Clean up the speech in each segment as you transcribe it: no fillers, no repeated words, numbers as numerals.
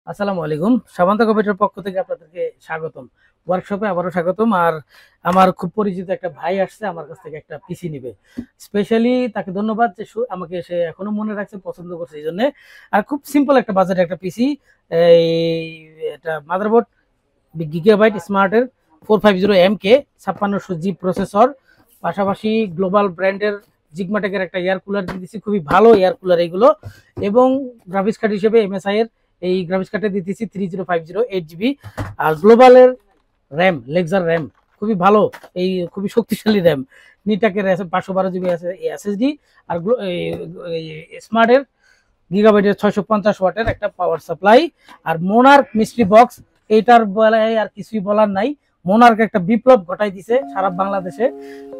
আসসালামু আলাইকুম। সামান্ত কম্পিউটার পক্ষ থেকে আপনাদেরকে স্বাগতম। ওয়ার্কশপে আবারও স্বাগতম। আর আমার খুব পরিচিত একটা ভাই আসছে আমার কাছ থেকে একটা পিসি নিবে। স্পেশালি তাকে ধন্যবাদ যে আমাকে সে এখনো মনে রাখছে, পছন্দ করছে এই জন্য। আর খুব সিম্পল একটা বাজেটের একটা পিসি। এই এটা মাদারবোর্ড গিগাবাইট স্মার্টের 450MK 5600G প্রসেসর, পাশাপাশি গ্লোবাল ব্র্যান্ডের জিগমাটেকের একটা এয়ার কুলার দিতেছি, খুবই ভালো এয়ার কুলার এইগুলো। এবং গ্রাফিক্স কার্ড হিসেবে MSI এর এই গ্রাফিক্স কার্ডে দিতেছি 3050 8GB। আর গ্লোবালের র্যাম, লেক্সার র্যাম খুবই ভালো, এই খুবই শক্তিশালী র্যাম। নিটাকের 512GB আছে SSD। আর স্মার্টের গিগাবাইটের 650 ওয়াটের একটা পাওয়ার সাপ্লাই। আর মোনার্ক মিস্ট্রি বক্স, এইটার বেলায় আর কিছুই বলার নাই। মোনার্ক একটা বিপ্লব ঘটাই দিছে সারা বাংলাদেশে।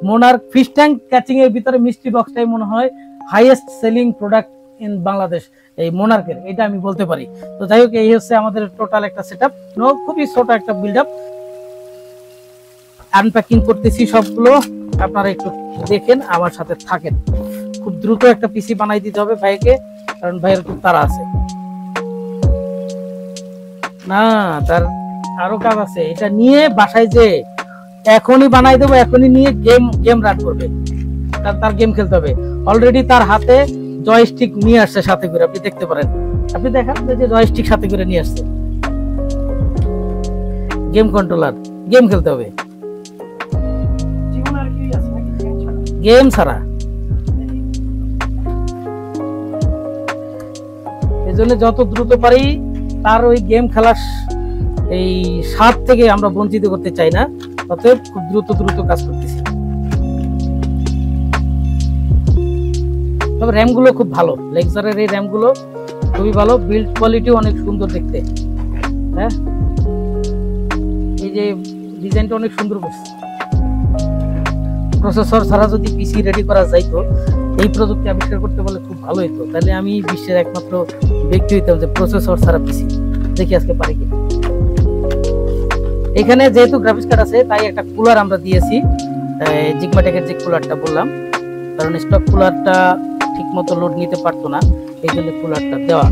মোনার্ক ফিশ ট্যাঙ্ক ক্যাচিং এর ভিতরে মিস্ট্রি বক্সটাই মনে হয় highest selling product in Bangladesh, এই মোনার্কের, এটা আমি বলতে পারি। তো যাই হোক, এই হচ্ছে আমাদের টোটাল একটা সেটআপ, খুবই ছোট একটা বিল্ড আপ। আনপ্যাকিং করতেছি সবগুলো, আপনারা একটু দেখেন, আমার সাথে থাকেন। খুব দ্রুত একটা পিসি বানাই দিতে হবে ভাইকে, কারণ ভাইয়ের খুব তাড়া আছে। না, তার আরো কাজ আছে। এটা নিয়ে বাসায় যে এখনই বানাই দেবো, এখনই নিয়ে গেম রান করবে, তার গেম খেলতে হবে। অলরেডি তার হাতে জয়স্টিক নিয়ে আসছে সাথে করে, আপনি দেখতে পারেন। আপনি দেখান যে জয়স্টিক সাথে করে নিয়ে আসছে, গেম কন্ট্রোলার, গেম খেলতে হবে গেম ছাড়া। এই জন্য যত দ্রুত পারি তার ওই গেম খেলার এই স্বাদ থেকে আমরা বঞ্চিত করতে চাই না, অতএব খুব দ্রুত কাজ করতেছি। তবে র্যাম গুলো খুব ভালো, লেক্সারের এই র্যাম গুলো খুবই ভালো, বিল্ড কোয়ালিটি অনেক সুন্দর দেখতে। হ্যাঁ, এই যে ডিজাইনটা অনেক সুন্দর করছে। প্রসেসর ছাড়া যদি পিসি রেডি করা যাইতো, এই প্রযুক্তি আবিষ্কার করতে পারলে খুব ভালো হতো। তাহলে আমি বিশ্বের একমাত্র ব্যক্তি হইতাম যে প্রসেসর ছাড়া পিসি। দেখি আজকে পারি কি। এখানে যেহেতু গ্রাফিক্স কার্ড আছে, তাই একটা কুলার আমরা দিয়েছি, জিগমাটেকের যে কুলারটা বললাম, কারণ স্টক কুলারটা ঠিক মতো লোড নিতে পারতো না, এই জন্য কুলারটা দেওয়া।